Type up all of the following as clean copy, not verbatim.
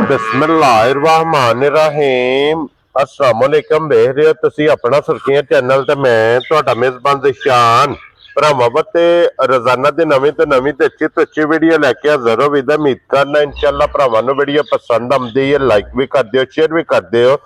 बिस्मिल्लाहिर्रहमानिर्रहीम अस्सलाम वालेकुम। देख रहे हो तुसी अपना सुर्खियां चैनल ते मैं तुहाडा मेजबान दिशान भरावां ते रोजाना दी नवीं तो अच्छी वीडियो लैके हाजिर हो। उम्मीद करना इंशाअल्लाह भरावां नूं वीडियो पसंद आउंदी है। लाइक भी कर दिओ, शेयर भी कर दिओ।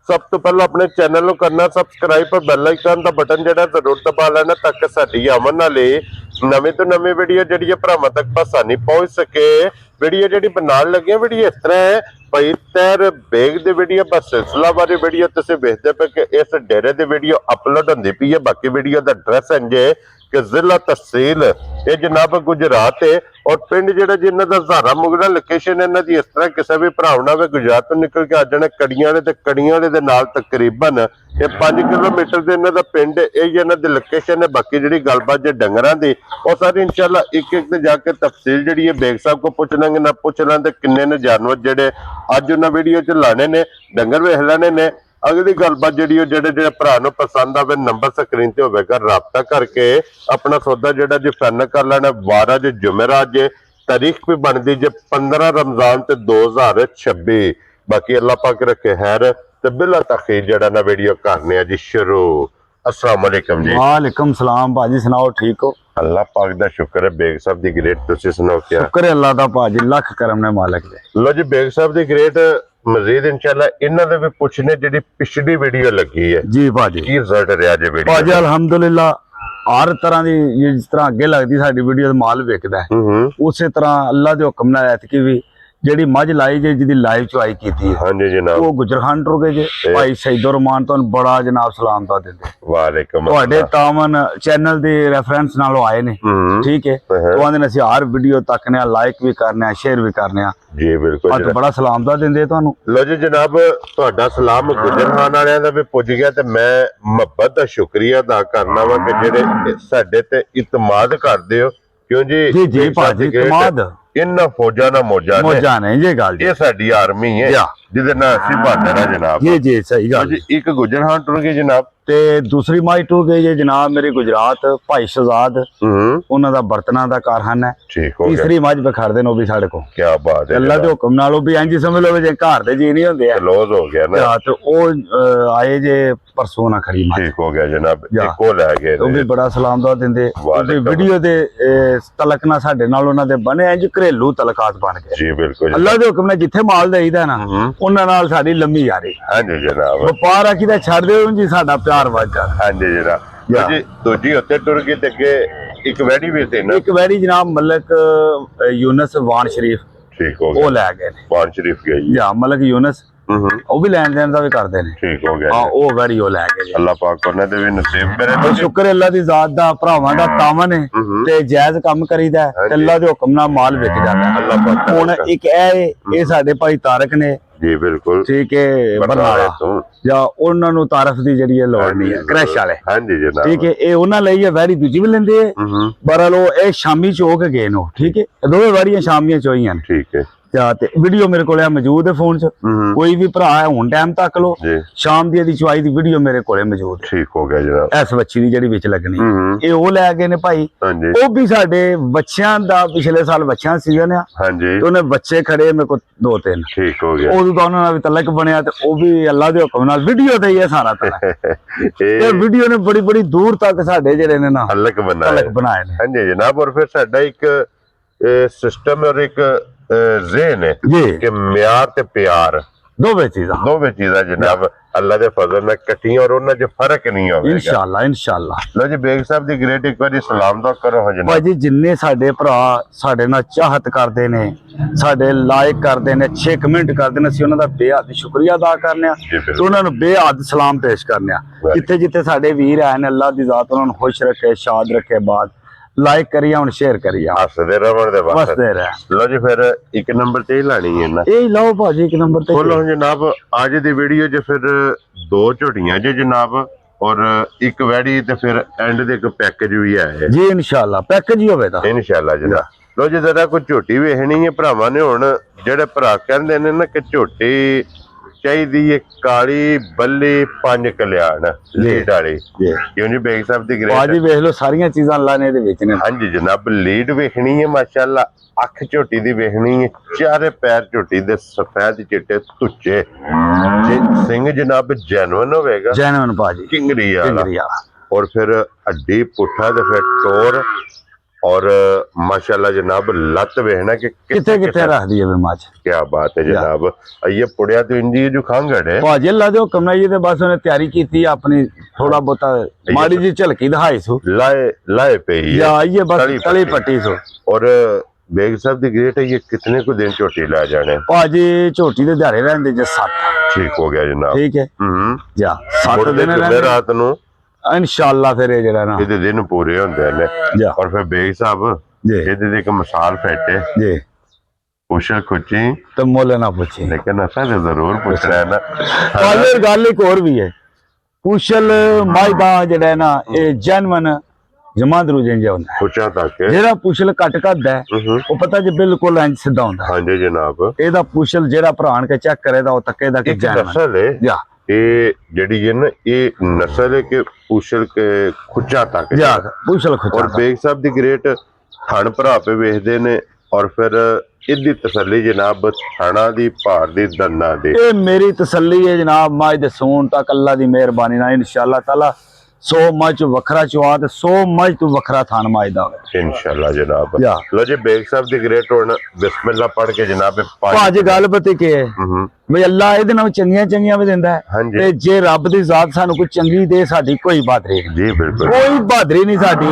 सब तो पहले अपने चैनल को करना सबसक्राइब और बेल आइकन का बटन जो जरूर दबा लेना ताकि साडी आवन वाली नवीं तो नवीं वीडियो जी भरावां तक आसानी पहुंच सके। वीडियो जी बनाने लगे वीडियो इस तरह है भाई तैर बेग दी वीडियो बस सिलसिला वाली वीडियो तुसीं वेखदे पे कि इस डेरे दी वीडियो अपलोड होंदी पई है। बाकी वीडियो का एड्रैस इंजे कि जिला तहसील ये जनाब गुजरात है और पिंड जो जिन्हों का ज़ारा मुगड़ा लोकेशन इन्हों की इस तरह किसी भी भरावना वे गुजरात तो निकल के आ जाने कड़ियां वाले कड़ियां वाले नाल तकरीबन ये 5 किलोमीटर के इन्हों का पिंड यही इन्हों की लोकेशन है। बाकी जी गलबात जो डंगरां दी वो सारी इंशाअल्लाह एक एक ते जाके तफसील जी है बेग साहब को पूछ लेंगे ना पूछ लें किन्ने ने जानवर जेडे अज उन्हें वीडियो च लाने ने डंगर वेख लेने ने। अगली गलबात जी जेडे भरा नूं पसंद आवे नंबर स्क्रीन ते होवेगा राबता करके अपना सौदा जेड़ा जी फाइनल कर लेना। 12 जो जुमेरात जे तारीख भी बनती जे 15 रमजान ते 2026। बाकी अल्लाह पाक रखे खैर ते बिला तखीर जेड़ा ना वीडियो करने जी शुरू। अस्सलाम वालेकुम जी। वालेकुम सलाम भाजी, सुनाओ ठीक हो? अल्लाह पाक दा शुक्र है। बेग साहब दी ग्रेट तुसी सुनाओ क्या? शुक्र है अल्लाह दा भाजी, लख करम ने मालिक दे। लो जी बेग साहब दी ग्रेट मजीद इंशाल्लाह इन्हां दे भी पुछने जेडी पिछली वीडियो लगी है जी भाजी, की रिजल्ट रहा जे वीडियो भाजी अल्हम्दुलिल्लाह हर तरह दी जिस तरह अगे लगती साडी वीडियो माल विकदा है उस तरह अल्लाह दे हुक्म नाल ऐतकी भी जेडी मझ लाई जे जिहदी लाइव चुआई कीती है हां जी जनाब वो गुजरखान टुर गए जे भाई सईदुर रहमान तो बड़ा जनाब सलाम दा दिंदे। वालेकुम ਤੁਹਾਡੇ ਤਾਮਨ ਚੈਨਲ ਦੇ ਰੈਫਰੈਂਸ ਨਾਲੋਂ ਆਏ ਨੇ ਠੀਕ ਹੈ ਤੋਂ ਆਂਦੇ ਨੇ ਅਸੀਂ ਹਰ ਵੀਡੀਓ ਤੱਕਨੇ ਆ ਲਾਈਕ ਵੀ ਕਰਨੇ ਆ ਸ਼ੇਅਰ ਵੀ ਕਰਨੇ ਆ ਜੀ ਬਿਲਕੁਲ ਅੱਜ ਬੜਾ ਸਲਾਮ ਦਾ ਦਿੰਦੇ ਤੁਹਾਨੂੰ। ਲੋ ਜੀ ਜਨਾਬ ਤੁਹਾਡਾ ਸਲਾਮ ਗੁਜਰਖਾਨ ਵਾਲਿਆਂ ਦਾ ਵੀ ਪੁੱਜ ਗਿਆ ਤੇ ਮੈਂ ਮੁਹੱਬਤ ਦਾ ਸ਼ੁਕਰੀਆ ਅਦਾ ਕਰਨਾ ਵਾ ਕਿ ਜਿਹੜੇ ਸਾਡੇ ਤੇ ਇਤਮਾਦ ਕਰਦੇ ਹੋ ਕਿਉਂ ਜੀ। ਜੀ ਜੀ ਭਾਜੀ ਇਤਮਾਦ इन्ना फौजा ना मौजा ने ये गल ये साडी आर्मी है जिहदे नाल असीं बहादुर है जनाब। जी जी सही गल जी। एक गुजरखान टुर गए जनाब ते दूसरी माई टुर गई है जनाब मेरे गुजरात भाई शहजाद उन्हां दा बर्तनां दा कारखाना है। ठीक हो गया। तीसरी मझ बखरदे ने वो भी साडे को क्या बात है अल्लाह दे हुक्म नाल वो भी इंज समझ लो जे घर दे जी नहीं हुंदे क्लोज हो गया ना ते ओ आए जे परसों ना खड़ी मझ। ठीक हो गया जनाब एक हो लै गए वो भी बड़ा सलाम दा दिंदे ते वीडियो दे तलक ना साडे नाल उन्हां दे बने इंज घरेलू तलकात बन गए। जी बिल्कुल अल्लाह दे हुक्म ने जिथे माल देईदा ना उन्हां नाल साडी लंबी यारी। हां जी जनाब व्यापार आखी दा छड़ दे जी साडा प्यार वध जांदा। हां जी जनाब जी दूजी उत्ते टुर गई ते अगे एक वैडी भी थे ना एक वैडी जनाब मलक यूनस वान शरीफ ठीक हो गया वो लै गए ने वान शरीफ गई या मलक यूनस वो भी लैन देन दा भी करदे ने। ठीक हो गया हां वो वैडी वो लै गए। अल्लाह पाक उन्हां दे भी नसीब करे तो शुक्र है अल्लाह दी जात दा भरावां दा तावन है ते जायज काम करीदा है ते अल्लाह दे हुक्म नाल माल विक जांदा है। अल्लाह पाक हुन एक ए साडे भाई तारक ने जी बिल्कुल ठीक है बरनाला या उन्हां नु तारफ दी जेडी लोड़ नहीं है क्रैश वाले। हां जी जनाब ठीक है ए उन्हां ਲਈ है वैडी दूजी भी लेंदे बरलो ए शामी चौक गए नो। ठीक है दोवें वैडियां शामियां चोईयां। ठीक है ते वीडियो मेरे को मौजूद है फोन च कोई भी भरा है हुन टाइम तक लो शाम दी चुआई दी वीडियो मेरे को मौजूद है। ठीक हो गया जनाब इस बच्ची दी जेडी विच लगनी ए ओ लै गए ने भाई ओ भी साडे बच्चियां दा पिछले साल बच्चियां सीजन है। हां जी तो उन्हें बच्चे खड़े मेरे को 2-3 ठीक हो गया उदों तो उन्हां नाल भी तलक बनया ते ओ भी अल्लाह दे हुक्म नाल वीडियो ते ही है सारा तरह ये वीडियो ने बड़ी बड़ी दूर तक साडे जेडे ने ना तलक बनाए ने। हां जी जनाब और फिर साडा एक सिस्टम और एक ज़हन है कि म्यार ते प्यार दोवें चीज़ां जनाब अल्लाह दे फजल नाल कट्ठियां और उन्हां च फर्क नहीं होवेगा इंशाअल्लाह इंशाअल्लाह। लो जी बेग साहब दी ग्रेट एक बारी सलाम दा करो हो जनाब। भाई जिन्ने साडे भरा साडे नाल चाहत करदे ने साडे लाइक करदे ने अच्छे कमेंट करदे ने ਅਸੀਂ ਉਹਨਾਂ ਦਾ ਬੇਹੱਦ ਸ਼ੁਕਰੀਆ ਅਦਾ ਕਰਨੇ ਆ ਤੇ ਉਹਨਾਂ ਨੂੰ ਬੇਹੱਦ ਸਲਾਮ ਪੇਸ਼ ਕਰਨੇ ਆ ਜਿੱਥੇ ਜਿੱਥੇ ਸਾਡੇ ਵੀਰ ਆਏ ਨੇ ਅੱਲਾਹ ਦੀ ਜ਼ਾਤ ਉਹਨਾਂ ਨੂੰ ਖੁਸ਼ ਰੱਖੇ ਸ਼ਾਦ ਰੱਖੇ ਬਾਦ लाइक करिए और शेयर करिए हसदे रहण दे बस दे रहा। लो जी फिर एक नंबर ते ही लानी है ना ए लाओ भाजी एक नंबर ते बोलो जनाब आज दी वीडियो जो फिर 2 झोटियां जे जनाब और एक वैडी ते फिर एंड दे एक पैकेज भी है जी इंशाअल्लाह पैकेज ही होवे दा इंशाअल्लाह जनाब। लो जी जरा कोई झोटी वेखनी है भरावां ने हुण जेड़े भरा कहंदे ने ना कि झोटी ਚਾਹੀਦੀ ਹੈ ਕਾਲੀ ਬੱਲੀ 5 ਕਲਿਆਣ ਲੀਡ ਵਾਲੀ ਜੀ ਕਿਉਂ ਜੀ ਬੇਗ ਸਾਹਿਬ ਦੀ ਗ੍ਰੇਟ ਭਾਜੀ ਵੇਖ ਲਓ ਸਾਰੀਆਂ ਚੀਜ਼ਾਂ ਅੱਲਾ ਨੇ ਇਹਦੇ ਵਿੱਚ ਨੇ ਹਾਂਜੀ ਜਨਾਬ ਲੀਡ ਵੇਖਣੀ ਹੈ ਮਾਸ਼ਾਅੱਲਾ ਅੱਖ ਝੋਟੀ ਦੀ ਵੇਖਣੀ ਹੈ ਚਾਰੇ ਪੈਰ ਝੋਟੀ ਦੇ ਸਫੈਦ ਚਿੱਟੇ ਤੁੱਚੇ ਜੇ ਸਿੰਘ ਜਨਾਬ ਜੈਨੂਨ ਹੋਵੇਗਾ ਜੈਨੂਨ ਭਾਜੀ ਕਿੰਗਰੀ ਵਾਲਾ ਕਿੰਗਰੀ ਵਾਲਾ और फिर हड्डी पुट्ठा ते फिर टोर और माशाल्लाह जनाब लत वेखना कि किथे किथे रख दिए वे मज क्या बात है जनाब ये पुड़िया तो इंजी जो खांगड़ है भाजी अल्लाह दे हुक्म नाल ते बस उन्हें तैयारी की थी अपनी थोड़ा बहुता माड़ी जी झलकी दिखाई सो लाए लाए पे ही या ये बस तली पट्टी सो और बेग साहब दी ग्रेट है ये कितने को दिन चोटी ला जाने भाजी झोटी दे दिहाड़े रहंदे जे 7 ठीक हो गया जनाब ठीक है जा 7 दिन रहंदे रात नु इंशाअल्लाह फिर ये जड़ा ना ਇਹਦੇ ਦਿਨ ਪੂਰੇ ਹੁੰਦੇ ਨੇ ਜਾ ਔਰ ਫਿਰ ਬੇਗ ਸਾਹਿਬ जी ਇਹਦੇ ਦੀ ਇੱਕ ਮਿਸਾਲ ਫੈਟੇ जी ਪੁੱਛ ਖੁੱਚੀ तो मोले ना पूछे लेकिन असा तो जरूर पूछना है ना और गल एक और भी है कुशल मायदा जड़ा ना ये जैनवन जमादरू जिंजा होंदा है ਪੁੱਛਾਂ ਤੱਕ जेड़ा पुशल कट करदा है वो पता जे बिल्कुल इंज सीधा होंदा ਹਾਂਜੀ ਜਨਾਬ है एदा पुशल जेड़ा भरान के चेक करेदा ओ तके दा के ਇੱਕ जैनवन ਨਸਲ ਹੈ जा ਇਹ ਜਿਹੜੀ ਹੈ ਨਾ ਇਹ ਨਸਲ ਹੈ ਕਿ ਪੁੱਛਲ ਕੇ ਖੁੱਚਾ ਤੱਕ जा पुशल ਔਰ खुचा ਬੇਗ ਸਾਹਿਬ ਦੀ ਗ੍ਰੇਟ ਥਣ ਭਰਾ ਪੇ ਵੇਖਦੇ ਨੇ ਔਰ ਫਿਰ ਇਹਦੀ ਤਸੱਲੀ ਜਨਾਬ ਥਣਾ ਦੀ ਭਾਰ ਦੀ ਦੰਨਾ ਦੀ ये मेरी तसल्ली है जनाब माज दे सून तक अल्लाह दी मेहरबानी नाल इंशाअल्लाह ताला 100 मज वखरा चवा ते 100 मज तू वखरा थान माज दा होवे इंशाल्लाह जनाब या। लो जी बेग साहब ਦੀ ਗ੍ਰੇਟ ਹੁਣ ਬਿਸਮਿਲ੍ਲਾ ਪੜ ਕੇ ਜਨਾਬ भाजी गल पता की है बई अल्लाह ਇਹਦੇ ਨਾਲ ਚੰਗੀਆਂ ਚੰਗੀਆਂ ਵੀ ਦਿੰਦਾ ਹੈ ਹਾਂਜੀ। ਤੇ ਜੇ ਰੱਬ ਦੀ ਜ਼ਾਤ ਸਾਨੂੰ ਕੋਈ ਚੰਗੀ ਦੇ ਸਾਡੀ ਕੋਈ ਬਹਾਦਰੀ ਨਹੀਂ ਜੀ ਬਿਲਕੁਲ ਕੋਈ ਬਹਾਦਰੀ ਨਹੀਂ ਸਾਡੀ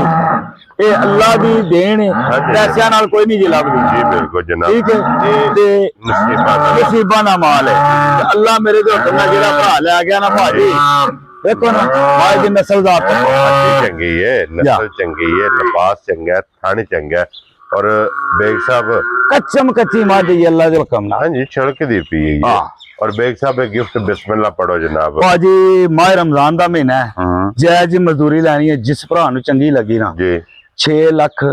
ਇਹ ਅੱਲਾਹ ਦੀ ਦੇਣ ਹੈ ਹਾਂਜੀ। ਪੈਸਿਆਂ ਨਾਲ ਕੋਈ ਨਹੀਂ ਜੀ ਲੱਭਦੀ ਜੀ ਬਿਲकुल ਜਨਾਬ ਠੀਕ ਹੈ ਇਹ ਤੇ ਨਸੀਬਾਂ ਦਾ ਨਸੀਬਾਂ ਦਾ ਮਾਲ ਹੈ ਤੇ ਅੱਲਾਹ ਮੇਰੇ ਦੇ ਹੁਕਮ ਨਾਲ ਜਿਹੜਾ ਭਰਾ ਲੈ ਗਿਆ ਨਾ ਭਾਜੀ ਦੇਖੋ ਨਾ ਭਾਈ ਦੀ ਨਸਲ ਦਾ ਅੱਛੀ ਚੰਗੀ ਹੈ ਨਸਲ ਚੰਗੀ ਹੈ ਲਿਬਾਸ ਚੰਗਾ ਹੈ ਥਣ ਚੰਗਾ ਹੈ ਔਰ ਬੇਗ ਸਾਹਿਬ ਕੱਚਮ ਕੱਚੀ ਮਾਂ ਦੀ ਅੱਲਾਹ ਦੇ ਹੁਕਮ ਨਾਲ ਹਾਂਜੀ ਛੜਕਦੀ ਪਈ ਹੈ हाँ। और बेग साहब एक गिफ्ट बिस्मिल्लाह पढ़ो जनाब ਭਾਜੀ ਮਾਹ ਰਮਜ਼ਾਨ ਦਾ ਮਹੀਨਾ ਹੈ ਜਾਇਜ਼ ਮਜ਼ਦੂਰੀ ਲੈਣੀ ਹੈ ਜਿਸ ਭਰਾ ਨੂੰ ਚੰਗੀ ਲੱਗੀ ਨਾ जी 6 ਲੱਖ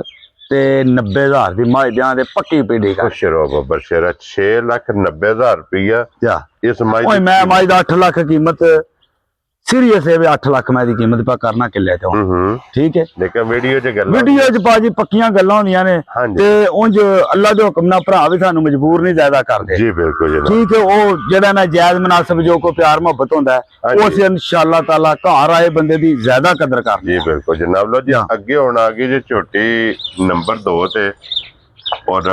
ਤੇ 90,000 ਦੀ ਮਾਹ ਦਿਆਂ ਦੇ ਪੱਕੀ ਪੀੜੀ ਕਰ खुश रहो बब्बर शेरा 6,90,000 रुपया ਜਾ इस माई ਓਏ ਮੈਂ ਮਾਹ ਦਾ 8 ਲੱਖ ਕੀਮਤ सीरियस है भी 8 लाख मैं दी कीमत पा करना किले तो ठीक है लेकिन वीडियो च गल्लां वीडियो च पाजी पक्कियां गल्लां होंदियां ने हाँ जी। ते उंज अल्लाह दे हुक्म नाल भरा भी सानू मजबूर नहीं ज्यादा करदे जी बिल्कुल जनाब ठीक है ओ जेड़ा ना जायज मुनासिब जो को प्यार मोहब्बत होंदा हाँ है जी। उस इंशाअल्लाह ताला घर आए बंदे दी ज्यादा कदर कर जी बिल्कुल जनाब लो जी हाँ। अगे होना आगे जो छोटी नंबर 2 ते और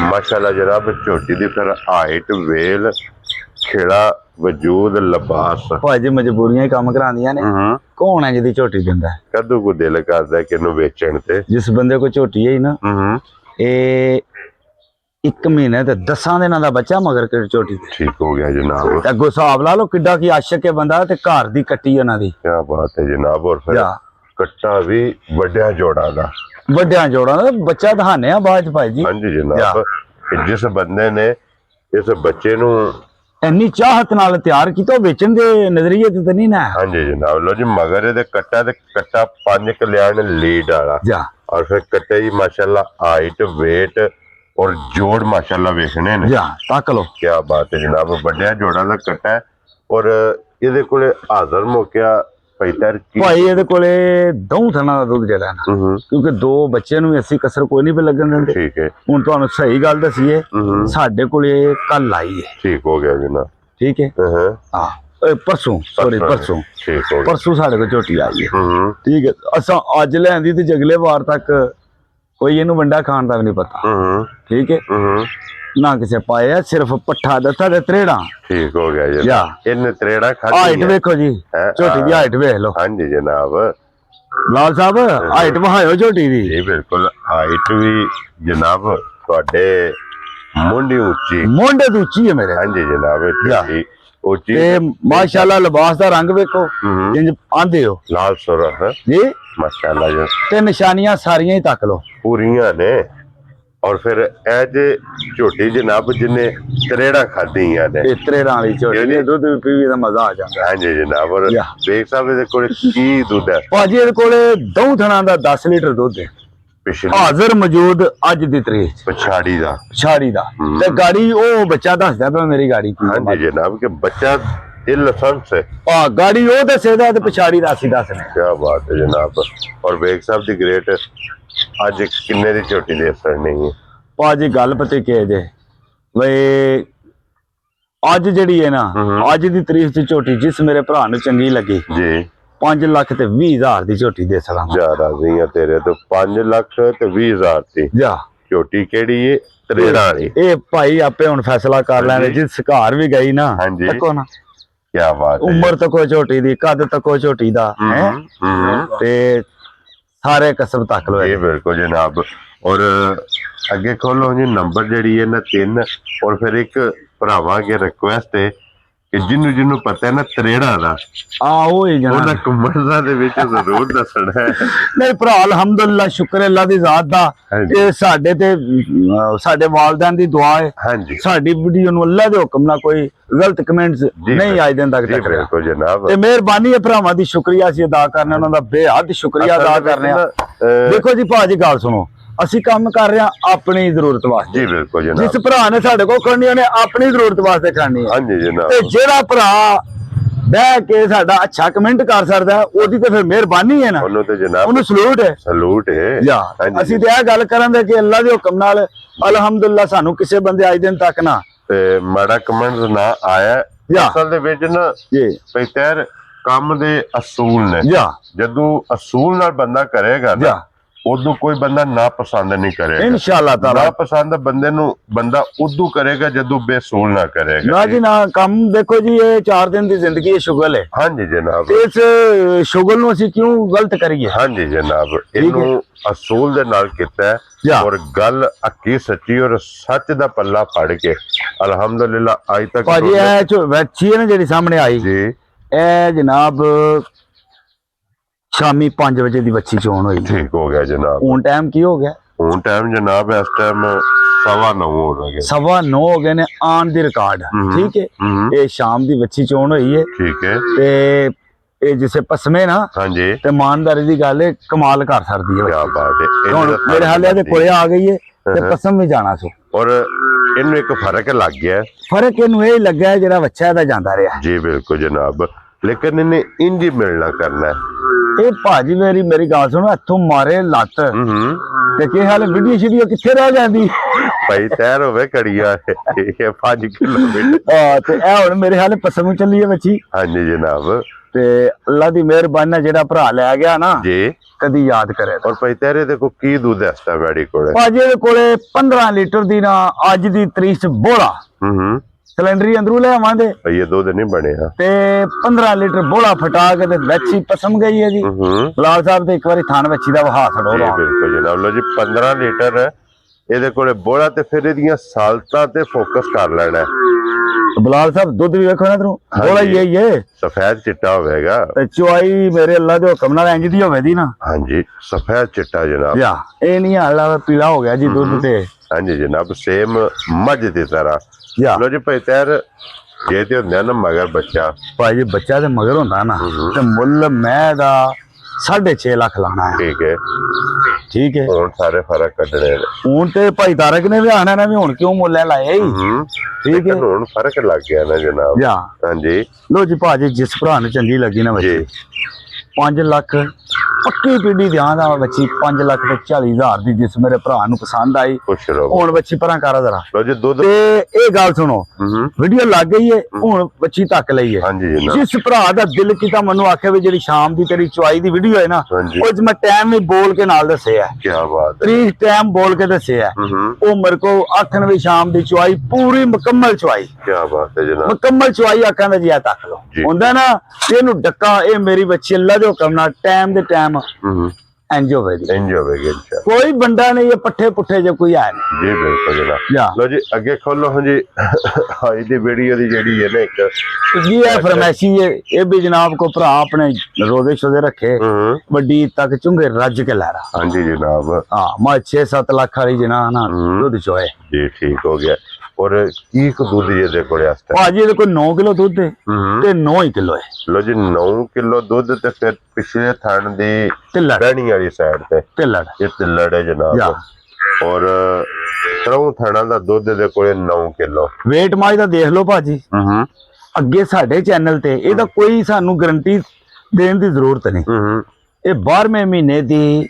माशाल्लाह जनाब छोटी दी फिर हाइट वेल खेड़ा वजूद लिबास भाजी मजबूरियां ही काम करांदियां ने कौन है जिदी झोटी दिंदा है कदू को दिल करदा है कि इन्हू बेचण ते जिस बंदे को झोटी है ना ए 1 महीने ते 10 दिनां दा बच्चा मगर कि झोटी दे ठीक हो गया जनाब ते अगो हिसाब ला लो किड्डा की आशिक है बंदा ते घर दी कट्टी उन्हां दी क्या बात है जनाब और फिर जा कट्टा भी वड्या जोड़ा दा ਵੱਡਿਆਂ ਜੋੜਾਂ ਦਾ ਬੱਚਾ ਦਿਖਾਣੇ ਆ ਬਾਅਦ ਚ ਭਾਈ ਜੀ हाँ जी जनाब जिस बंदे ने इस बच्चे नू ਇੰਨੀ ਚਾਹਤ ਨਾਲ ਤਿਆਰ ਕੀਤਾ ਉਹ ਵੇਚਣ ਦੇ ਨਜ਼ਰੀਏ ਤੇ ਤਾਂ ਨਹੀਂ ਨਾ हाँ जी जनाब लो जी मगर दे कट्टा 5 कल्याण लीड वाला ਜਾ और फिर कट्टे ही माशाल्लाह हाइट वेट और जोड़ माशाल्लाह वेखने ने ਜਾ ਤੱਕ ਲੋ क्या बात है जनाब बढ़िया जोड़ा दा कट्टा है और ਇਹਦੇ ਕੋਲੇ ਹਾਜ਼ਰ ਮੌਕਿਆ ਪੈਤਰ ਕੀ ਭਾਈ ਇਹਦੇ ਕੋਲੇ ਦਊ ਥਣਾ ਦਾ ਦੁੱਧ ਜਿਹੜਾ ਨਾ ਕਿਉਂਕਿ 2 ਬੱਚੇ ਨੂੰ ਅਸੀਂ ਕਸਰ ਕੋਈ ਨਹੀਂ ਪੇ ਲੱਗਣ ਦਿੰਦੇ ठीक है ਹੁਣ ਤੁਹਾਨੂੰ ਸਹੀ ਗੱਲ ਦਸੀਏ ਸਾਡੇ ਕੋਲੇ ਕੱਲ ਆਈ ਹੈ ठीक हो गया जनाब ਠੀਕ ਹੈ ਹਾਂ ਪਰਸੋਂ ਸੌਰੀ ਪਰਸੋਂ ठीक हो गया ਪਰਸੋਂ ਸਾਡੇ ਕੋਲ ਝੋਟੀ ਆਈ ਹੈ ਠੀਕ ਹੈ ਅਸਾਂ ਅੱਜ ਲੈਂਦੀ ਤੇ ਜਗਲੇ ਵਾਰ ਤੱਕ ਕੋਈ ਇਹਨੂੰ ਵੰਡਾ ਖਾਣ ਦਾ ਵੀ ਨਹੀਂ ਪਤਾ ਠੀਕ ਹੈ ਨਾ ਕਿਸੇ ਪਾਇਆ ਸਿਰਫ ਪੱਠਾ ਦਿੱਤਾ ਤੇ ਤਰੇੜਾ ठीक हो गया जी ਜਾ ਇਹਨੇ ਤਰੇੜਾ ਹਾਈਟ ਖਾਦੀ ਵੇਖੋ ਜੀ ਝੋਟੀ ਦੀ ਹਾਈਟ ਵੇਖ ਲਓ हाँ जी जनाब ਲਾਲ ਸਾਹਿਬ ਹਾਈਟ ਵਹਾਇਓ ਝੋਟੀ ਦੀ जी बिल्कुल हाइट भी जनाब ਤੁਹਾਡੇ ਮੁੰਡੀ ਉੱਚੀ ਮੋਢੇ ਤੋਂ ਉੱਚੀ ਹੈ ਮੇਰੇ हाँ जी जनाब ऊंची ऊंची ਤੇ ਮਾਸ਼ਾਅੱਲਾ ਲਿਬਾਸ ਦਾ ਰੰਗ ਵੇਖੋ ਇੰਜ ਆਂਦੇ ਹੋ लाल सुरख ਜੀ माशाल्लाह जी ਤੇ ਨਿਸ਼ਾਨੀਆਂ ਸਾਰੀਆਂ ਹੀ ਤੱਕ ਲਓ पूरियां ने और फिर एज झोटी जनाब जिन्हें त्रेड़ा खादियां ने ਤੇ ਤਰੇੜਾਂ ਵਾਲੀ ਝੋਟੀ ਦੇ ਦੁੱਧ ਪੀਵੀ ਦਾ ਮਜ਼ਾ ਆ ਜਾਂਦਾ हाँ जी जनाब और या। बेग साहब दे कोल की दूध है ਭਾਜੀ ਇਹਦੇ ਕੋਲੇ ਦਊ ਥਣਾ ਦਾ 10 ਲੀਟਰ ਦੁੱਧ ਹੈ ਪਿਛਲੀ ਹਾਜ਼ਰ ਮੌਜੂਦ ਅੱਜ ਦੀ ਤਰੀਕ 'ਚ ਪਛਾੜੀ ਦਾ। ਛਾੜੀ ਦਾ ਤੇ ਗਾੜੀ ਉਹ ਬੱਚਾ ਦੱਸਦਾ ਪਿਆ ਮੇਰੀ ਗਾੜੀ ਕੀ ਹਾਂਜੀ ਜਨਾਬ ਕਿ ਬੱਚਾ ਇਹ ਲਾਇਸੈਂਸ ਹੈ। ਆ ਗਾੜੀ ਉਹ ਦੱਸੇਦਾ ਤੇ ਪਛਾੜੀ ਦਾ ਅਸੀਂ ਦੱਸਨੇ। ਕੀ ਬਾਤ ਹੈ ਜਨਾਬ। ਔਰ ਵੇਖ ਸਾਹਿਬ ਦੀ ਗ੍ਰੇਟ ਅੱਜ ਕਿੰਨੇ ਦੀ ਝੋਟੀ ਦੇ ਸਰਨੀ ਹੈ ਭਾਜੀ ਗੱਲ ਪਤਾ ਕੀ ਜੇ ਵੇ ਅੱਜ ਜਿਹੜੀ ਹੈ ਨਾ ਅੱਜ ਦੀ ਤਰੀਕ 'ਚ ਝੋਟੀ ਜਿਸ ਮੇਰੇ ਭਰਾ ਨੂੰ ਚੰਗੀ ਲੱਗੀ ਜੀ 5 ਲੱਖ ਤੇ 20,000 ਦੀ ਝੋਟੀ ਦੇ ਸਲਾਮ ਜ਼ਿਆਦਾ ਨਹੀਂ ਤੇਰੇ ਤੋਂ 5 ਲੱਖ ਤੇ 20,000 ਦੀ ਜਾ ਝੋਟੀ ਕਿਹੜੀ ਏ ਤਰੇੜਾ ਵਾਲੀ। ਇਹ ਭਾਈ ਆਪੇ ਹੁਣ ਫੈਸਲਾ ਕਰ ਲੈਣੇ ਜਿਸ ਘਰ ਵੀ ਗਈ ਨਾ ਹਾਂਜੀ। ਦੇਖੋ ਨਾ ਕੀ ਬਾਤ ਹੈ। ਉਮਰ ਤੱਕੋ ਝੋਟੀ ਦੀ ਕੱਦ ਤੱਕੋ ਝੋਟੀ ਦਾ ਹੈ ਤੇ ਸਾਰੇ ਕਸਬ ਤੱਕ ਲੋ ਇਹ ਬਿਲਕੁਲ ਜਨਾਬ। ਔਰ ਅੱਗੇ ਖੋਲੋ ਜੀ ਨੰਬਰ ਜਿਹੜੀ ਹੈ ਨਾ 3 ਔਰ ਫਿਰ ਇੱਕ ਭਰਾਵਾਂ ਅੱਗੇ ਰਿਕੁਐਸਟ ਹੈ ਕਿ ਜਿਹਨੂੰ ਪਤਾ ਹੈ ਨਾ ਤਰੇੜਾ ਦਾ ਆ ਉਹ ਹੀ ਉਹਨਾਂ ਜਣਾ ਕਮੈਂਟਾਂ ਦੇ ਵਿੱਚ ਜ਼ਰੂਰ ਦੱਸਣਾ ਹੈ। ਨਹੀਂ ਭਰਾ ਅਲਹਮਦੁਲਿਲਾ ਸ਼ੁਕਰ ਅੱਲਾ ਦੀ ਜ਼ਾਤ ਦਾ ਹਾਂਜੀ। ਇਹ ਸਾਡੇ ਤੇ ਸਾਡੇ ਵਾਲਿਦਾਨ ਦੀ ਦੁਆ ਹੈ ਹਾਂਜੀ ਸਾਡੀ ਵੀਡੀਓ ਨੂੰ ਅੱਲਾ ਦੇ ਹੁਕਮ ਨਾਲ ਕੋਈ ਗਲਤ ਕਮੈਂਟਸ ਨਹੀਂ ਆਏ ਦਿਨ ਤੱਕ ਜੀ ਤੱਕ ਬਿਲਕੁਲ ਜਨਾਬ। ਤੇ ਮਿਹਰਬਾਨੀ ਹੈ ਭਰਾਵਾਂ ਦੀ ਸ਼ੁਕਰੀਆ ਅਸੀਂ ਅਦਾ ਕਰਨੇ ਉਹਨਾਂ ਦਾ ਬੇਹੱਦ ਸ਼ੁਕਰੀਆ ਅਦਾ ਕਰਨੇ ਆ। ਦੇਖੋ ਜੀ ਭਾਜੀ ਗੱਲ ਸੁਣੋ ਅਸੀਂ ਕੰਮ ਕਰ ਰਹੇ ਹਾਂ ਆਪਣੀ ਜ਼ਰੂਰਤ ਵਾਸਤੇ। ਜੀ ਬਿਲਕੁਲ ਜਨਾਬ। ਜਿਸ ਭਰਾ ਨੇ ਸਾਡੇ ਕੋਲ ਕਰਨੀ ਉਹਨੇ ਆਪਣੀ ਜ਼ਰੂਰਤ ਵਾਸਤੇ ਕਰਨੀ ਹੈ ਹਾਂਜੀ ਜਨਾਬ। ਤੇ ਜਿਹੜਾ ਭਰਾ ਬਹਿ ਕੇ ਸਾਡਾ ਅੱਛਾ ਕਮੈਂਟ ਕਰ ਸਕਦਾ ਹੈ, ਉਹਦੀ ਤੇ ਫਿਰ ਮਿਹਰਬਾਨੀ ਹੈ ਨਾ ਉਹਨੂੰ ਤੇ ਜਨਾਬ ਉਹਨੂੰ ਸਲੂਟ ਹੈ। ਸਲੂਟ ਹੈ। ਯਾ ਅਸੀਂ ਤੇ ਇਹ ਗੱਲ ਕਰਾਂਗੇ ਕਿ ਅੱਲਾ ਦੇ ਹੁਕਮ ਨਾਲ ਅਲਹਮਦੁਲਿਲਾ ਸਾਨੂੰ ਕਿਸੇ ਬੰਦੇ ਅੱਜ ਦਿਨ ਤੱਕ ਨਾ ਤੇ ਮਾੜਾ ਕਮੈਂਟ ਨਾ ਆਇਆ। ਯਾ ਅਸਲ ਦੇ ਵਿੱਚ ਨਾ ਜੀ ਪੈਤਰ ਕੰਮ ਦੇ ਅਸੂਲ ਨੇ। ਯਾ ਜਦੋਂ ਅਸੂਲ ਨਾਲ ਬੰਦਾ ਕਰੇਗਾ ਨਾ ਯਾ ਉਦੋਂ ਕੋਈ ਬੰਦਾ ਨਾ ਪਸੰਦ ਨਹੀਂ ਕਰੇਗਾ। ਇਨਸ਼ਾਅੱਲਾ ਤਾਲਾ ਨਾ ਪਸੰਦ ਬੰਦੇ ਨੂੰ ਬੰਦਾ ਉਦੋਂ ਕਰੇਗਾ ਜਦੋਂ ਬੇਸੂਲ ਨਾ ਕਰੇਗਾ। ਨਾ ਜੀ ਨਾ ਕੰਮ ਦੇਖੋ ਜੀ ਇਹ 4 ਦਿਨ ਦੀ ਜ਼ਿੰਦਗੀ ਹੈ ਸ਼ੁਗਲ ਹੈ। ਹਾਂਜੀ ਜਨਾਬ। ਇਸ ਸ਼ੁਗਲ ਨੂੰ ਅਸੀਂ ਕਿਉਂ ਗਲਤ ਕਰੀਏ। ਹਾਂਜੀ ਜਨਾਬ। ਇਹਨੂੰ ਅਸੂਲ ਦੇ ਨਾਲ ਕੀਤਾ ਯਾ। ਔਰ ਗੱਲ ਹੱਕੀ ਸੱਚੀ ਔਰ ਸੱਚ ਦਾ ਪੱਲਾ ਫੜ ਕੇ ਅਲਹਮਦੁਲਿਲਾ ਅੱਜ ਤੱਕ ਭਾਜੀ ਇਹ ਜੋ ਵੈਚੀ ਹੈ ਨਾ ਜਿਹੜੀ ਸਾਹਮਣੇ ਆਈ ਜੀ ਇਹ ਜਨਾਬ ਸ਼ਾਮੀ 5 ਵਜੇ ਦੀ ਬੱਚੀ ਚੋਣ ਹੋਈ। ਠੀਕ ਹੋ ਗਿਆ ਜਨਾਬ। ਹੁਣ ਟਾਈਮ ਕੀ ਹੋ ਗਿਆ ਹੁਣ ਟਾਈਮ ਜਨਾਬ ਇਸ ਟਾਈਮ 9:15 ਹੋ ਰਿਹਾ ਹੈ। 9:15 ਹੋ ਗਏ ਨੇ ਆਨ ਦੀ ਰਿਕਾਰਡ ਠੀਕ ਹੈ। ਇਹ ਸ਼ਾਮ ਦੀ ਬੱਚੀ ਚੋਣ ਹੋਈ ਹੈ ਠੀਕ ਹੈ। ਤੇ ਇਹ ਜਿਸੇ ਪਸਮੇ ਨਾ ਹਾਂਜੀ ਤੇ ਇਮਾਨਦਾਰੀ ਦੀ ਗੱਲ ਹੈ ਕਮਾਲ ਕਰ ਸਕਦੀ ਹੈ ਕੀ ਬਾਤ ਹੈ। ਹੁਣ ਮੇਰੇ ਹਾਲੇ ਇਹਦੇ ਕੋਲੇ ਆ ਗਈ ਹੈ ਤੇ ਪਸਮ ਵੀ ਜਾਣਾ ਸੋ ਔਰ ਇਹਨੂੰ ਇੱਕ ਫਰਕ ਲੱਗ ਗਿਆ। ਫਰਕ ਇਹਨੂੰ ਇਹ ਲੱਗਾ ਹੈ ਜਿਹੜਾ ਬੱਚਾ ਇਹਦਾ ਜਾਂਦਾ ਰਿਹਾ ਜੀ ਬਿਲਕੁਲ ਜਨਾਬ। ਲੇਕਿਨ ਇਹਨੇ ਇੰਜ ਹੀ ਮਿਲਣਾ ਕਰਨਾ ਹੈ। ਇਹ ਭਾਜੀ ਮੇਰੀ ਗੱਲ ਸੁਣੋ ਇੱਥੋਂ ਮਾਰੇ ਲੱਤ ਤੇ ਕੀ ਹਾਲ ਵੀਡੀਓ ਸ਼ੀਡੀਓ ਕਿੱਥੇ ਰਹਿ ਜਾਂਦੀ ਭਾਈ ਤੈਰ ਹੋਵੇ ਕੜੀਆ ਇਹ 5 ਕਿਲੋਮੀਟਰ। ਤੇ ਇਹ ਹੁਣ ਮੇਰੇ ਹਾਲੇ ਪਸਮ ਚੱਲੀ ਹੈ ਬੱਚੀ। ਹਾਂਜੀ ਜਨਾਬ। ਤੇ ਅੱਲਾ ਦੀ ਮਿਹਰਬਾਨੀ ਨਾਲ ਜਿਹੜਾ ਭਰਾ ਲੈ ਗਿਆ ਨਾ ਜੀ ਕਦੀ ਯਾਦ ਕਰੇ। ਔਰ ਭਾਈ ਤੇਰੇ ਦੇਖੋ ਕੀ ਦੁੱਧ ਐਸਤਾ ਵੈੜੀ ਕੋਲੇ। ਭਾਜੀ ਇਹਦੇ ਕੋਲੇ 15 ਲੀਟਰ ਦੀ ਨਾ ਅੱਜ ਦੀ ਤਰੀਕ ਚ ਬੋਲਾ ਸਿਲੰਡਰੀ ਅੰਦਰੋਂ ਲੈ ਆਵਾਂਗੇ ਭਾਈ ਇਹ ਦੁੱਧ ਨਹੀਂ ਬਣਿਆ ਤੇ 15 ਲੀਟਰ ਬੋਲਾ ਫਟਾ ਕੇ ਤੇ ਵੱਛੀ ਪਸਮ ਗਈ ਹੈ ਜੀ। ਬਲਾਲ ਸਾਹਿਬ ਤੇ ਇੱਕ ਵਾਰੀ ਥਾਨ ਵੱਛੀ ਦਾ ਵਹਾ ਛੜੋ ਜੀ ਬਿਲਕੁਲ ਜਨਾਬ। ਲੋ ਜੀ 15 ਲੀਟਰ ਇਹਦੇ ਕੋਲੇ ਬੋਲਾ ਤੇ ਫਿਰ ਇਹਦੀਆਂ ਸਾਲਤਾਂ ਤੇ ਫੋਕਸ ਕਰ ਲੈਣਾ ਹੈ। ਬਲਾਲ ਸਾਹਿਬ ਦੁੱਧ ਵੀ ਵੇਖੋ ਨਾ ਤੂੰ ਬੋਲਾ ਹੀ ਹੈ ਸਫੈਦ ਚਿੱਟਾ ਹੋਵੇਗਾ ਤੇ ਚੁਆਈ ਮੇਰੇ ਅੱਲਾ ਦੇ ਹੁਕਮ ਨਾਲ ਇੰਜ ਦੀ ਹੋਵੇ ਦੀ ਨਾ। ਹਾਂਜੀ ਸਫੈਦ ਚਿੱਟਾ ਜਨਾਬ। ਯਾ ਇਹ ਨਹੀਂ ਹਾਲਾ ਪੀਲਾ ਹੋ ਗਿਆ ਜੀ ਦੁੱਧ ਤੇ। ਹਾਂਜੀ ਜਨਾਬ ਸੇਮ ਮੱਝ ਦੀ ਤਰ੍ਹਾਂ। ਯਾ ਲੋ ਜੀ ਭਾਈ ਤੈਰ ਜੇ ਤੇ ਹੁੰਦੇ ਨਾ ਮਗਰ ਬੱਚਾ ਭਾਈ ਬੱਚਾ ਤੇ ਮਗਰ ਹੁੰਦਾ ਨਾ ਤੇ ਮੁੱਲ ਮੈਂ ਦਾ 6.5 ਲੱਖ ਲਾਣਾ ਹੈ। ਠੀਕ ਹੈ। ਠੀਕ ਹੈ ਹੁਣ ਸਾਰੇ ਫਰਕ ਕੱਢਣੇ ਨੇ। ਹੁਣ ਤੇ ਭਾਈ ਤਾਰਕ ਨੇ ਵੀ ਆਣਾ ਨਾ ਵੀ ਹੁਣ ਕਿਉਂ ਮੁੱਲ ਲਾਇਆ ਹੀ। ਠੀਕ ਹੈ ਹੁਣ ਫਰਕ ਲੱਗ ਗਿਆ ਨਾ ਜਨਾਬ। ਯਾ ਹਾਂਜੀ ਲੋ ਜੀ ਭਾਜੀ ਜਿਸ ਭਰਾ ਨੂੰ ਚੰਗੀ ਲੱਗੀ ਨਾ ਬੱਚੀ 5 ਲੱਖ ਪੱਕੀ ਪੀੜੀ ਧਿਆਨ ਦਾ ਬੱਚੀ 5 ਲੱਖ ਤੇ 40,000 ਦੀ ਜਿਸ ਮੇਰੇ ਭਰਾ ਨੂੰ ਪਸੰਦ ਆਈ। ਖੁਸ਼ ਰਹੋ। ਹੁਣ ਬੱਚੀ ਪਰਾਂ ਕਰ ਜ਼ਰਾ ਲੋ ਜੀ ਦੁੱਧ ਤੇ ਇਹ ਗੱਲ ਸੁਣੋ ਵੀਡੀਓ ਲੱਗ ਗਈ ਹੈ ਹੁਣ ਬੱਚੀ ਤੱਕ ਲਈ ਹੈ। ਹਾਂਜੀ ਜਨਾਬ। ਜਿਸ ਭਰਾ ਦਾ ਦਿਲ ਕੀਤਾ ਮੈਨੂੰ ਆਖਿਆ ਵੀ ਜਿਹੜੀ ਸ਼ਾਮ ਦੀ ਤੇਰੀ ਚੁਆਈ ਦੀ ਵੀਡੀਓ ਹੈ ਨਾ ਉਹ ਚ ਮੈਂ ਟਾਈਮ ਵੀ ਬੋਲ ਕੇ ਨਾਲ ਦੱਸਿਆ ਕੀ ਬਾਤ ਹੈ। ਤਰੀਕ ਟਾਈਮ ਬੋਲ ਕੇ ਦੱਸਿਆ ਉਹ ਮੇਰੇ ਕੋ ਆਖਣ ਵੀ ਸ਼ਾਮ ਦੀ ਚੁਆਈ ਪੂਰੀ ਮੁਕੰਮਲ ਚੁਆਈ। ਕੀ ਬਾਤ ਹੈ ਜਨਾਬ। ਮੁਕੰਮਲ ਚੁਆਈ ਆਖਾਂ ਦਾ ਜੀ ਆ ਤੱਕ ਲੋ ਹੁੰਦਾ ਨਾ ਇਹਨੂੰ ਡੱਕਾ ਇਹ ਮੇਰੀ ਬੱਚੀ ਅੱਲਾ ਦੇ ਹੁਕਮ ਨਾਲ ਟਾਈਮ ਦੇ ਟਾਈਮ ਇੰਜ ਹੋਵੇਗੀ। ਇੰਜ ਹੋਵੇਗੀ ਇੰਸ਼ਾਅੱਲਾ। ਕੋਈ ਬੰਦਾ ਨਹੀਂ ਇਹ ਪੱਠੇ ਪੁੱਠੇ ਜੇ ਕੋਈ ਆਇਆ ਨਹੀਂ। ਜੀ ਬਿਲਕੁਲ ਜਨਾਬ। ਲੋ ਜੀ ਅੱਗੇ ਖੋਲੋ ਹਾਂਜੀ ਅੱਜ ਦੀ ਵੀਡੀਓ ਦੀ ਜਿਹੜੀ ਹੈ ਨਾ ਇੱਕ ਜੀ ਇਹ ਫਰਮੈਸ਼ੀ ਹੈ ਇਹ ਵੀ ਜਨਾਬ ਕੋ ਭਰਾ ਆਪਣੇ ਰੋਜ਼ੇ ਸ਼ੋਜ਼ੇ ਰੱਖੇ ਵੱਡੀ ਤੱਕ ਚੁੰਗੇ ਰੱਜ ਕੇ ਲੈ ਰਹਾ। ਹਾਂਜੀ ਜਨਾਬ। ਹਾਂ ਮੈਂ 6-7 ਲੱਖ ਵਾਲੀ ਜਨਾ ਨਾ ਦੁੱਧ ਚੋਏ। ਜੀ ਠੀਕ ਹੋ ਗਿਆ। ਔਰ ਕੀ ਕੁ ਦੁੱਧ ਇਹਦੇ ਕੋਲ ਇਸ ਟਾਈਮ? ਭਾਜੀ ਇਹਦੇ ਕੋਲ 9 ਕਿਲੋ ਦੁੱਧ ਹੈ ਤੇ 9 ਹੀ ਕਿਲੋ ਹੈ। ਲੋ ਜੀ 9 ਕਿਲੋ ਦੁੱਧ ਤੇ ਫਿਰ ਪਿਛਲੇ ਥਣ ਦੀ ਤਿੱਲੜ ਬਹਿਣੀ ਵਾਲੀ ਸਾਈਡ ਤੇ ਤਿੱਲੜ ਇਹ ਤਿੱਲੜ ਹੈ ਜਨਾਬ। ਔਰ ਤਰੋਂ ਥਣਾ ਦਾ ਦੁੱਧ ਇਹਦੇ ਕੋਲੇ 9 ਕਿਲੋ। ਵੇਟ ਮਾਜ ਦਾ ਦੇਖ ਲਓ ਭਾਜੀ। ਅੱਗੇ ਸਾਡੇ ਚੈਨਲ ਤੇ ਇਹਦਾ ਕੋਈ ਸਾਨੂੰ ਗਾਰੰਟੀ ਦੇਣ ਦੀ ਜ਼ਰੂਰਤ ਨਹੀਂ। ਇਹ 12ਵੇਂ ਮਹੀਨੇ ਦੀ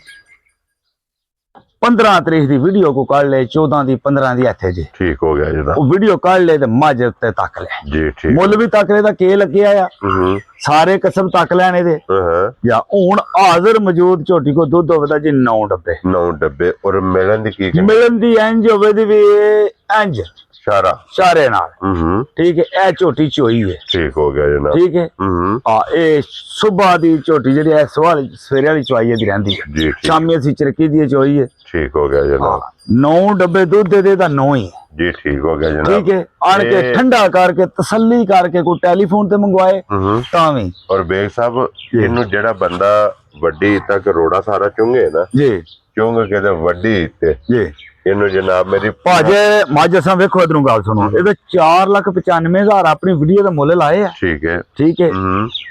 15 ਤਰੀਕ ਦੀ ਵੀਡੀਓ ਕੋ ਕੱਢ ਲੈ, 14 ਦੀ 15 ਦੀ ਇੱਥੇ ਜੀ ਠੀਕ ਹੋ ਗਿਆ ਜਨਾਬ। ਉਹ ਵੀਡੀਓ ਕੱਢ ਲੈ ਤੇ ਮੱਝ ਤੇ ਤੱਕ ਲੈ ਜੀ ਠੀਕ। ਮੁੱਲ ਵੀ ਤੱਕ ਲੈ ਦਾ ਕੇ ਲੱਗਿਆ ਆ ਸਾਰੇ ਕਸਮ ਤੱਕ ਲੈਣ ਇਹਦੇ। ਜਾਂ ਹੁਣ ਹਾਜ਼ਰ ਮੌਜੂਦ ਝੋਟੀ ਕੋ ਦੁੱਧ ਹੋਵੇ ਤਾਂ ਜੀ 9 ਡੱਬੇ। 9 ਡੱਬੇ। ਔਰ ਮਿਲਣ ਦੀ ਕੀ ਮਿਲਣ ਦੀ ਇੰਜ ਹੋਵੇ ਦੀ ਵੀ ਇੰਜ ਸਾਰਾ ਸਾਰੇ ਨਾਲ ਠੀਕ ਹੈ। ਇਹ ਝੋਟੀ ਚੋਈ ਹੈ। ਠੀਕ ਹੋ ਗਿਆ ਜਨਾਬ। ਠੀਕ ਹੈ। ਇਹ ਸੁਬਾ ਦੀ ਝੋਟੀ ਜਿਹੜੀ ਹੈ ਸਵੇਰੇ ਵਾਲੀ ਚਵਾਈ ਦੀ ਰਹਿੰਦੀ ਹੈ। ਜੀ ਸ਼ਾਮੀ ਅਸੀਂ ਚਰਕੀ ਦੀ ਚੋਈ ਹੈ। ਠੀਕ ਹੋ ਗਿਆ ਜਨਾਬ। 9 ਡੱਬੇ ਦੁੱਧ ਦੇ ਤਾਂ 9 ਹੀ ਜੀ ਠੀਕ ਹੋ ਗਿਆ ਜਨਾਬ। ਠੀਕ ਹੈ। ਆਣ ਕੇ ਠੰਡਾ ਕਰਕੇ ਤਸੱਲੀ ਕਰਕੇ ਕੋਈ ਟੈਲੀਫੋਨ ਤੇ ਮੰਗਵਾਏ ਤਾਂ ਵੀ। ਔਰ ਬੇਗ ਸਾਹਿਬ ਇਹਨੂੰ ਜਿਹੜਾ ਬੰਦਾ ਵੱਡੀ ਤੱਕ ਰੋੜਾ ਸਾਰਾ ਚੁੰਗੇ ਨਾ ਜੀ ਚੁੰਗ ਕੇ ਤੇ ਵੱਡੀ ਤੇ ਜੀ ਇਹਨੂੰ ਜਨਾਬ ਮੇਰੀ ਭਾਜੇ ਮੱਝ ਅਸਾਂ ਵੇਖੋ ਇਧਰੋਂ ਗੱਲ ਸੁਣੋ। ਇਹਦੇ 4,95,000 ਆਪਣੀ ਵੀਡੀਓ ਦਾ ਮੁੱਲ ਲਾਏ ਆ। ਠੀਕ ਹੈ। ਠੀਕ ਹੈ।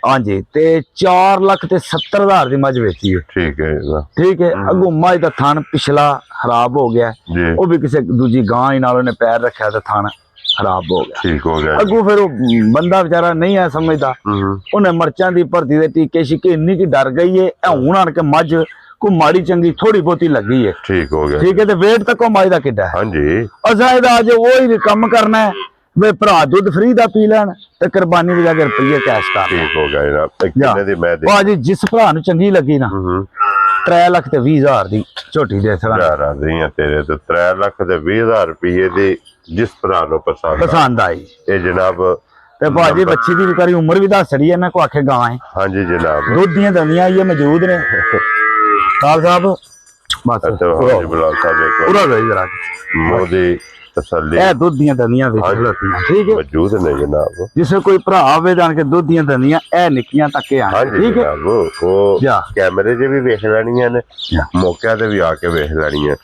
ਹਾਂਜੀ ਤੇ 4,70,000 ਦੀ ਮੱਝ ਵੇਚੀ ਹੈ। ਠੀਕ ਹੈ ਜਨਾਬ। ਠੀਕ ਹੈ। ਅੱਗੋਂ ਮੱਝ ਦਾ ਥਣ ਪਿਛਲਾ ਖਰਾਬ ਹੋ ਗਿਆ। ਜੀ ਉਹ ਵੀ ਕਿਸੇ ਦੂਜੀ ਗਾਂ ਹੀ ਨਾਲ ਉਹਨੇ ਪੈਰ ਰੱਖਿਆ ਤੇ ਥਣ ਖਰਾਬ ਹੋ ਗਿਆ। ਠੀਕ ਹੋ ਗਿਆ। ਅੱਗੋਂ ਫਿਰ ਉਹ ਬੰਦਾ ਵਿਚਾਰਾ ਨਹੀਂ ਆ ਸਮਝਦਾ। ਉਹਨੇ ਮਰਚਾਂ ਦੀ ਭਰਤੀ ਦੇ ਟੀਕੇ ਸ਼ਿਕੇ ਇੰਨੀ ਕੀ ਡਰ ਗਈ ਏ। ਹੁਣ ਆਣ ਕੇ ਮੱਝ ਕੋ ਮਾੜੀ ਚੰਗੀ ਥੋੜੀ ਬਹੁਤੀ ਲੱਗੀ ਹੈ। ਠੀਕ ਹੋ ਗਿਆ। ਠੀਕ ਹੈ। ਤੇ ਵੇਟ ਤੱਕ ਮੱਝ ਦਾ ਕਿੱਡਾ ਹੈ? ਹਾਂਜੀ ਅਸਾਂ ਇਹਦਾ ਅੱਜ ਉਹੀ ਕੰਮ ਕਰਨਾ ਹੈ ਵੇ ਭਰਾ ਦੁੱਧ ਫਰੀ ਦਾ ਪੀ ਲੈਣ ਤੇ ਕੁਰਬਾਨੀ ਦੀ ਜਗ੍ਹਾ ਰੁਪਈਏ ਕੈਸ਼ ਕਰ। ਠੀਕ ਹੋ ਗਿਆ ਜਨਾਬ। ਕਿੰਨੇ ਦੀ ਮੈਂ ਦੇ ਭਾਜੀ ਜਿਸ ਭਰਾ ਨੂੰ ਚੰਗੀ ਲੱਗੀ ਨਾ 3,20,000 ਦੀ ਝੋਟੀ ਦੇ ਸਰਾਂ ਰਾਜ਼ੀਆਂ ਤੇਰੇ ਤੇ 3,20,000 ਰੁਪਏ ਦੀ ਜਿਸ ਭਰਾ ਨੂੰ ਪਸੰਦ ਆਈ। ਇਹ ਜਨਾਬ ਤੇ ਭਾਜੀ ਬੱਚੀ ਦੀ ਵਿਚਾਰੀ ਉਮਰ ਵੀ ਦੱਸ ਛੜੀ ਇਹਨਾਂ ਕੋ ਆਖੇ ਗਾਂ ਹੈ। ਹਾਂਜੀ ਜਨਾਬ। ਦੁੱਧ ਦੀਆਂ ਦੰਦੀਆਂ ਇਹ ਮੌਜੂਦ ਨੇ। ਕਾਲ ਸਾਹਿਬ ਬਸ ਹਾਂਜੀ ਬੁਲਾ ਸਾਹਿਬ ਪੂਰਾ ਗਈ ਜਰਾ ਮੋਦੀ ਤਸੱਲੀ ਇਹ ਦੁੱਧ ਦੀਆਂ ਦੰਦੀਆਂ ਵੇਖ ਲਤੀਆਂ। ਠੀਕ ਹੈ। ਮੌਜੂਦ ਨੇ ਜਨਾਬ। ਜਿਸੇ ਕੋਈ ਭਰਾ ਆਵੇ ਜਾਣ ਕੇ ਦੁੱਧ ਦੀਆਂ ਦੰਦੀਆਂ ਇਹ ਨਿੱਕੀਆਂ ਤੱਕੇ ਆਣ। ਹਾਂਜੀ ਠੀਕ ਹੈ। ਜਨਾਬ। ਉਹ ਕੈਮਰੇ 'ਚ ਵੀ ਵੇਖ ਲੈਣੀਆਂ ਨੇ ਮੌਕਿਆਂ ਤੇ ਵੀ ਆ ਕੇ ਵੇਖ ਲੈਣੀਆਂ।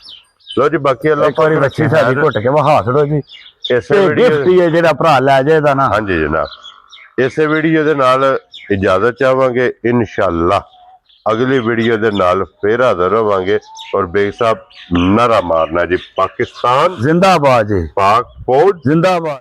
ਲੋ ਜੀ ਬਾਕੀ ਅੱਲਾਹ ਇੱਕ ਵਾਰੀ ਬੱਚੀ ਸਾਡੀ ਘੁੱਟ ਕੇ ਵਹਾ ਛੜੋ ਜੀ। ਇਸੇ ਵੀਡੀਓ ਹੈ ਜਿਹੜਾ ਭਰਾ ਲੈ ਜਾਏਦਾ ਨਾ। ਹਾਂਜੀ ਜਨਾਬ। ਇਸੇ ਵੀਡੀਓ ਦੇ ਨਾਲ ਇਜਾਜ਼ਤ ਚਾਹਾਂਗੇ। ਇਨਸ਼ਾਅੱਲਾ ਅਗਲੀ ਵੀਡੀਓ ਦੇ ਨਾਲ ਫੇਰ ਹਾਜ਼ਰ ਹੋਵਾਂਗੇ। ਔਰ ਬੇਗ ਸਾਹਿਬ ਨਾਰਾ ਮਾਰਨਾ ਜੀ ਪਾਕਿਸਤਾਨ ਜ਼ਿੰਦਾਬਾਦ ਜੀ। ਪਾਕ ਫੌਜ ਜ਼ਿੰਦਾਬਾਦ।